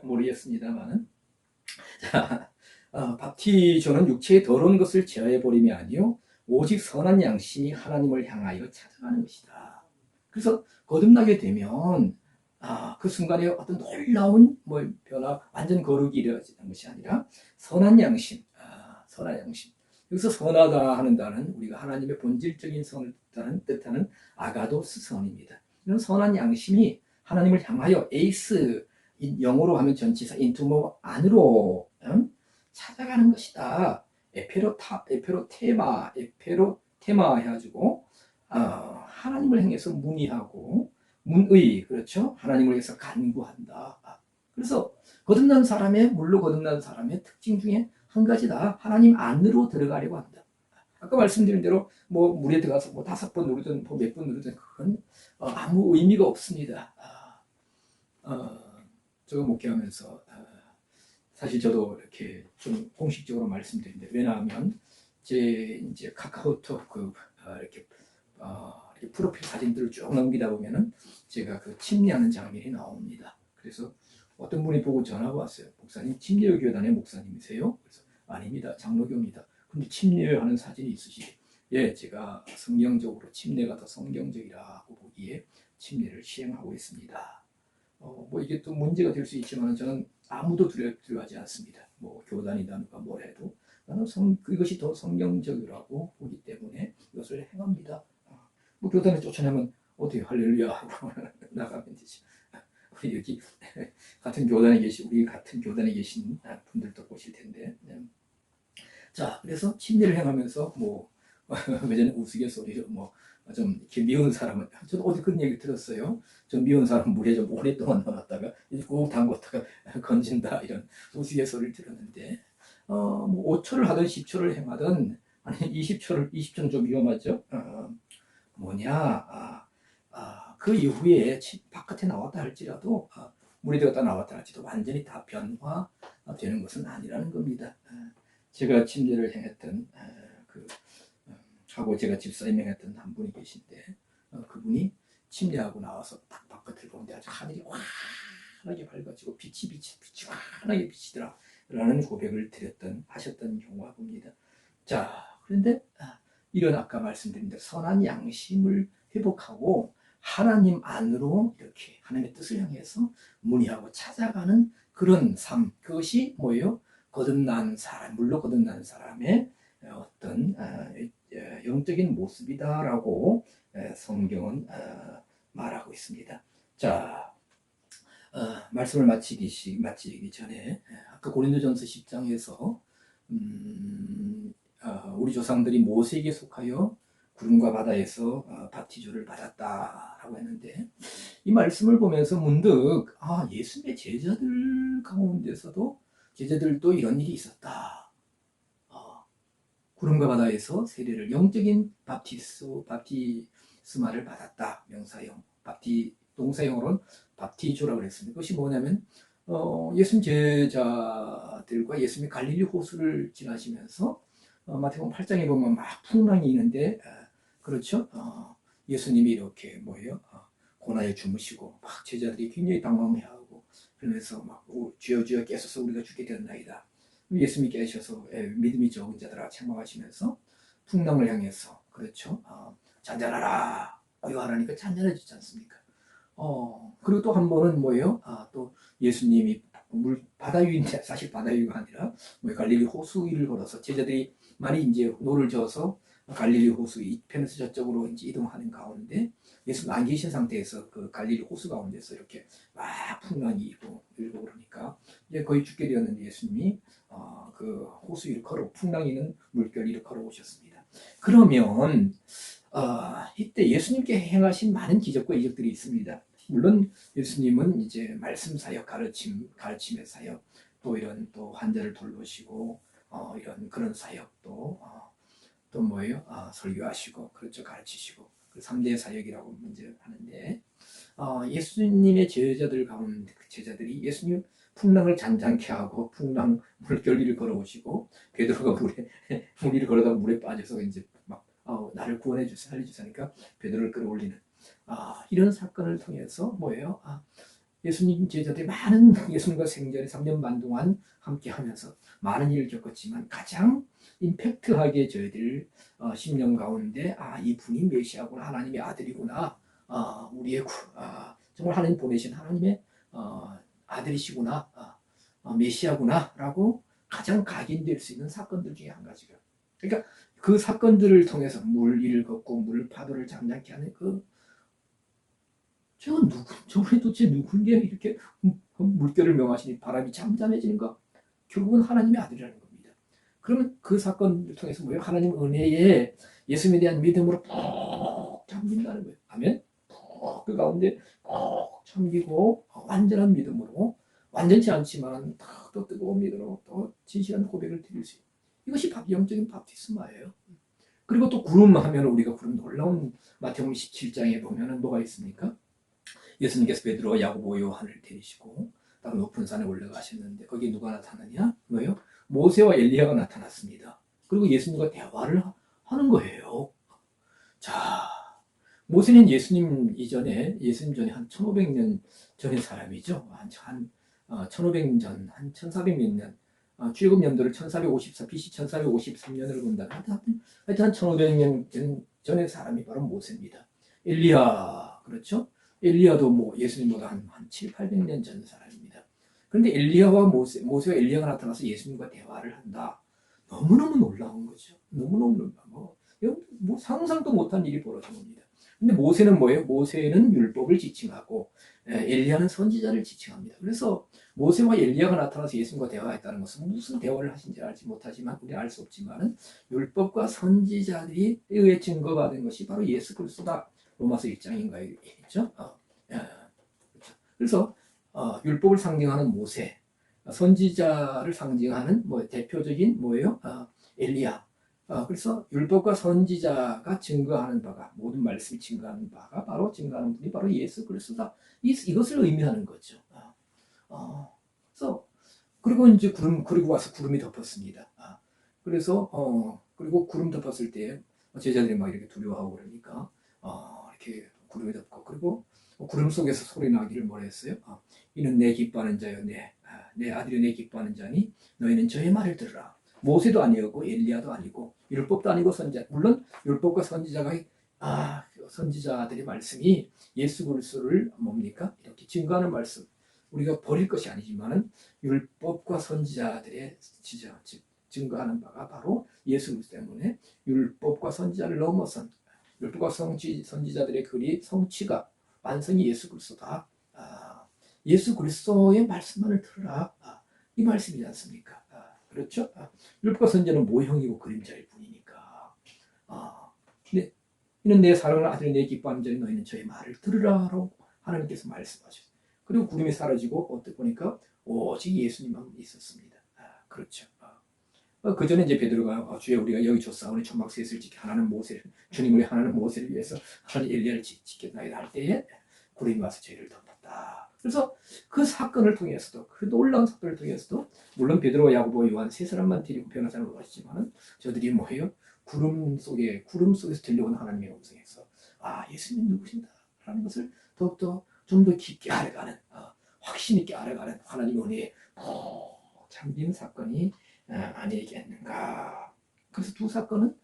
모르겠습니다만. 자, 밥티조는 육체의 더러운 것을 제어해버림이 아니요 오직 선한 양심이 하나님을 향하여 찾아가는 것이다. 그래서 거듭나게 되면 그 순간에 어떤 놀라운 변화, 완전 거룩이 이루어지는 것이 아니라 선한 양심. 여기서 선하다 하는 단어는 우리가 하나님의 본질적인 선을 뜻하는 아가도스 선입니다. 이런 선한 양심이 하나님을 향하여 에이스 영어로 하면 전치사 인투모 안으로 찾아가는 것이다. 에페로테마 해가지고 하나님을 향해서 문의하고 문의 그렇죠? 하나님을 위해서 간구한다. 그래서 물로 거듭난 사람의 특징 중에 한 가지다. 하나님 안으로 들어가려고 한다. 아까 말씀드린 대로 물에 들어가서 5번 누르든 몇 번 누르든 그건 아무 의미가 없습니다. 제가 목회하면서 사실 저도 이렇게 좀 공식적으로 말씀드리는데 왜냐하면 제 이제 카카오톡 이렇게 프로필 사진들을 쭉 넘기다 보면은 제가 그 침례하는 장면이 나옵니다. 그래서 어떤 분이 보고 전화가 왔어요. 목사님 침례교단의 목사님이세요? 그래서 아닙니다. 장로교입니다. 근데 침례하는 사진이 있으시죠? 예, 제가 성경적으로 침례가 더 성경적이라고 보기에 침례를 시행하고 있습니다. 이게 또 문제가 될 수 있지만 저는 아무도 두려워하지 않습니다. 교단이다 누가 뭘 해도 나는 이것이 더 성경적이라고 보기 때문에 이것을 행합니다. 뭐 교단에 쫓아내면 어떻게 할렐루야 하고 나가면 되지. 우리 여기 우리 같은 교단에 계신 분들도 보실 텐데. 자, 그래서 침례를 행하면서 뭐 예전에 우스갯소리로 뭐 좀 이렇게 미운 사람은, 저도 어디 그런 얘기 들었어요. 좀 미운 사람 물에 좀 오랫동안 넣어놨다가 이제 꾹 담궜다가 건진다, 이런 우스갯소리를 들었는데, 뭐 5초를 하든 10초를 행하든 아니 20초는 좀 위험하죠. 그 이후에 바깥에 나왔다 할지라도, 물이 되었다 나왔다 할지도 완전히 다 변화되는 것은 아니라는 겁니다. 제가 침례를 행했던 하고 제가 집사님 행했던 한 분이 계신데, 그분이 침례하고 나와서 딱 바깥을 보는데 아주 하늘이 환하게 밝아지고 빛이 환하게 비치더라 라는 고백을 하셨던 경우가 봅니다. 자, 그런데 이런 아까 말씀드린 대로 선한 양심을 회복하고 하나님 안으로 이렇게 하나님의 뜻을 향해서 문의하고 찾아가는 그런 삶, 그것이 뭐예요? 물로 거듭난 사람의 어떤 영적인 모습이다라고 성경은 말하고 있습니다. 자, 말씀을 마치기 전에 아까 고린도전서 10장에서 우리 조상들이 모세에게 속하여 구름과 바다에서 바티조를 받았다라고 했는데, 이 말씀을 보면서 문득 예수님의 제자들도 이런 일이 있었다. 구름과 바다에서 세례를, 영적인 바티스마를 받았다. 명사형, 동사형으로는 바티조라고 그랬습니다. 그것이 뭐냐면 예수님 제자들과 예수님이 갈릴리 호수를 지나시면서 마태복음 8장에 보면 막 풍랑이 있는데, 그렇죠? 예수님이 이렇게 고나에 주무시고 막 제자들이 굉장히 당황해하고 그러면서 막 주여 주여 깨소서 우리가 죽게 되었나이다. 예수님이 깨셔서 믿음이 적은 자들아 책망하시면서 풍랑을 향해서, 그렇죠? 잔잔하라 이거 하라니까 잔잔해지지 않습니까? 그리고 또 한 번은 또 예수님이 바다 위인데, 사실 바다 위가 아니라 갈릴리 호수 위를 걸어서 제자들이 많이 이제 노를 저어서 갈릴리 호수 이 편에서 저쪽으로 이제 이동하는 가운데 예수님 안 계신 상태에서 그 갈릴리 호수 가운데서 이렇게 막 풍랑이 일고 그러니까 이제 거의 죽게 되었는데 예수님이 그 호수 위를 풍랑이 있는 물결 위를 걸어오셨습니다. 그러면 이때 예수님께 행하신 많은 기적과 이적들이 있습니다. 물론 예수님은 이제 말씀 사역, 가르침의 사역, 또 이런 또 환자를 돌보시고 이런 그런 사역도 또 설교하시고, 그렇죠, 가르치시고, 그 3대 사역이라고 먼저 하는데, 예수님의 제자들이 예수님 풍랑을 잔잔케 하고 풍랑 물결 위를 걸어오시고, 베드로가 물 위를 걸어다가 물에 빠져서 이제 막 나를 구원해 주세요, 살려주세요 하니까 베드로를 끌어올리는 이런 사건을 통해서 예수님 제자들이 많은 예수님과 생전에 3년 반 동안 함께 하면서 많은 일을 겪었지만 가장 임팩트하게 저희들 10년 가운데 이분이 메시아구나, 하나님의 아들이구나, 정말 하나님 보내신 하나님의 아들이시구나, 메시아구나 라고 가장 각인될 수 있는 사건들 중에 한 가지가, 그러니까 그 사건들을 통해서 물 위를 걷고 물 파도를 잠잠케 하는 저분이 도대체 누군데 이렇게 물결을 명하시니 바람이 잠잠해지는가? 결국은 하나님의 아들이라는 겁니다. 그러면 그 사건을 통해서 하나님 은혜에 예수님에 대한 믿음으로 푹 잠긴다는 거예요. 아멘? 푹 그 가운데 푹 잠기고 완전한 믿음으로, 완전치 않지만 더 뜨거운 믿음으로 더 진실한 고백을 드릴 수 있는, 이것이 영적인 바티스마예요. 그리고 또 구름 하면 우리가 구름 놀라운 마태복음 17장에 보면은 뭐가 있습니까? 예수님께서 베드로와 야고보 요한을 데리시고 딱 높은 산에 올라가셨는데 거기에 누가 나타나냐? 모세와 엘리야가 나타났습니다. 그리고 예수님과 대화를 하는 거예요. 자, 모세는 예수님 전에 한 1500년 전의 사람이죠. 한 1500년 전, 한 1400몇 년, 출애굽 연도를 1454, BC 1453년으로 본다. 하여튼 한 1500년 전의 사람이 바로 모세입니다. 엘리야, 그렇죠? 엘리야도 예수님보다 한 7, 800년 전 사람입니다. 그런데 모세와 엘리야가 나타나서 예수님과 대화를 한다. 너무너무 놀라운 거죠. 너무너무 놀라워. 뭐 상상도 못한 일이 벌어진 겁니다. 근데 모세는 뭐예요? 모세는 율법을 지칭하고 엘리야는 선지자를 지칭합니다. 그래서 모세와 엘리야가 나타나서 예수님과 대화했다는 것은 무슨 대화를 하신지 알지 못하지만 우리 알 수 없지만 율법과 선지자들이 의해 증거받은 것이 바로 예수 그리스도다. 로마서 1장인가요? 있죠? 그렇죠. 그래서 율법을 상징하는 모세, 선지자를 상징하는 뭐 대표적인 뭐예요? 엘리야. 그래서 율법과 선지자가 증거하는 바가 모든 말씀이 증거하는 바가 바로 증거하는 분이 바로 예수 그리스도다. 이것을 의미하는 거죠. 그래서 그리고 이제 그리고 와서 구름이 덮었습니다. 그래서 그리고 구름 덮었을 때 제자들이 막 이렇게 두려워하고 그러니까 이렇게 구름이 덮고 그리고 구름 속에서 소리 나기를 뭐라 했어요? 이는 내 기뻐하는 자요 내 아들이 내 기뻐하는 자니 너희는 저의 말을 들으라. 모세도 아니었고 엘리야도 아니고 율법도 아니고 선지자. 물론 율법과 선지자들의 말씀이 예수 그리스도를 뭡니까? 이렇게 증거하는 말씀. 우리가 버릴 것이 아니지만은 율법과 선지자들의 증거하는 바가 바로 예수 그리스도 때문에 율법과 선지자를 넘어선 율법과 선지자들의 글이 성취가 완성이 예수 그리스도다. 예수 그리스도의 말씀만을 들으라. 이 말씀이지 않습니까? 그렇죠? 율법과 선지자는 모형이고 그림자일 뿐이니까. 근데 이는 내 사랑하는 아들이 내 기뻐하는 자니 너희는 저의 말을 들으라라고 하나님께서 말씀하셨어요. 그리고 구름이 사라지고 어떻게 보니까 오직 예수님만 있었습니다. 그렇죠. 그 전에 이제 베드로가 주여 우리가 여기 줬사오니 초막셋을 지켜 하나는 모세를 주님 우리 하나는 모세를 위해서 하나는 엘리야를 지켰나이다 할 때에 구름이 와서 죄를 덮었다. 그래서 그 사건을 통해서도 그 놀라운 사건을 통해서도 물론 베드로, 야고보, 요한 세 사람만 데리고 변호사를 오시지만은 저들이 뭐예요? 구름 속에서 들려온 하나님의 음성에서 예수님 누구신가라는 것을 더욱더 좀 더 깊게 알아가는 확신 있게 알아가는 하나님의 은혜에 잠긴 사건이 아니겠는가. 그래서 두 사건은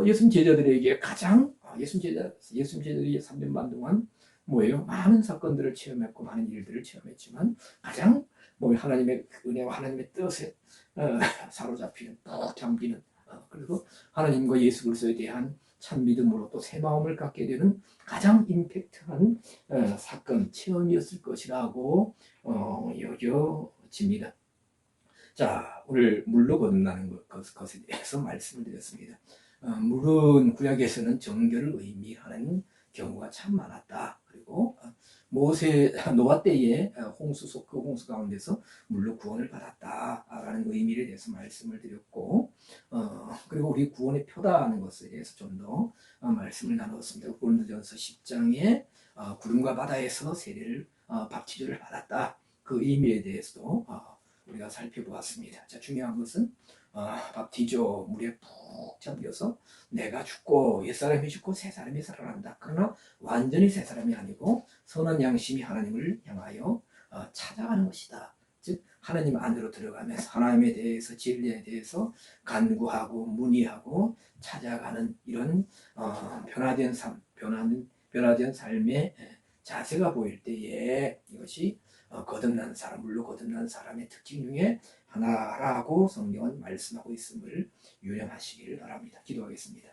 예수님 제자들에게 가장 예수님 제자들이 3년 반 동안 뭐예요? 많은 사건들을 체험했고 많은 일들을 체험했지만 가장 하나님의 은혜와 하나님의 뜻에 사로잡히는 또 잠기는 그리고 하나님과 예수 그리스도에 대한 참 믿음으로 또 새 마음을 갖게 되는 가장 임팩트한 사건 체험이었을 것이라고 여겨집니다. 자, 오늘 물로 거듭나는 것에 대해서 말씀을 드렸습니다. 물은 구약에서는 정결을 의미하는 경우가 참 많았다. 그리고 노아 때에 그 홍수 가운데서 물로 구원을 받았다라는 의미에 대해서 말씀을 드렸고, 그리고 우리 구원의 표다하는 것에 대해서 좀 더 말씀을 나누었습니다. 고린도전서 10장에 구름과 바다에서 세례를 밥치료를 받았다. 그 의미에 대해서도 우리가 살펴보았습니다. 자, 중요한 것은 밥티조 물에 푹 잠겨서 내가 죽고 옛사람이 죽고 새사람이 살아난다. 그러나 완전히 새사람이 아니고 선한 양심이 하나님을 향하여 찾아가는 것이다. 즉 하나님 안으로 들어가면서 하나님에 대해서 진리에 대해서 간구하고 문의하고 찾아가는 이런 변화된 삶의 자세가 보일 때에 이것이 거듭난 사람, 물로 거듭난 사람의 특징 중에 하나라고 성경은 말씀하고 있음을 유념하시기를 바랍니다. 기도하겠습니다.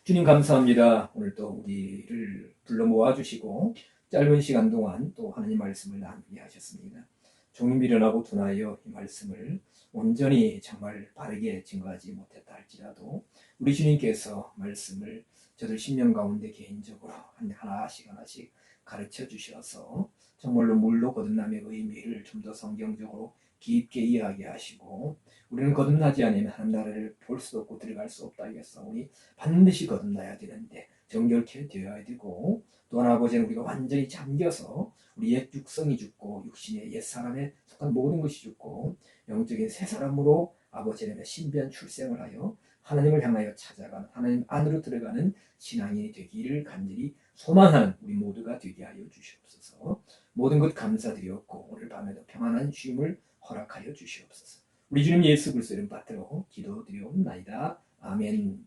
주님 감사합니다. 오늘 또 우리를 불러 모아주시고 짧은 시간 동안 또 하나님 말씀을 나누게 하셨습니다. 종이 미련하고 둔하여 이 말씀을 온전히 정말 바르게 증거하지 못했다 할지라도 우리 주님께서 말씀을 저들 10년 가운데 개인적으로 하나씩 가르쳐 주셔서 정말로 물로 거듭남의 의미를 좀 더 성경적으로 깊게 이야기하시고 우리는 거듭나지 않으면 하나님 나라를 볼 수도 없고 들어갈 수 없다 하겠사오니 반드시 거듭나야 되는데 정결케 되어야 되고 또 하나 아버지는 우리가 완전히 잠겨서 우리 옛 육성이 죽고 육신의 옛 사람에 속한 모든 것이 죽고 영적인 새 사람으로 아버지는 신비한 출생을 하여 하나님을 향하여 찾아가는 하나님 안으로 들어가는 신앙이 되기를 간절히 소망하는 우리 모두가 되게 하여 주시옵소서. 모든 것 감사드렸고 오늘 밤에도 평안한 쉼을 허락하여 주시옵소서. 우리 주님 예수 그리스도 이름 받들어 기도드리옵나이다. 아멘.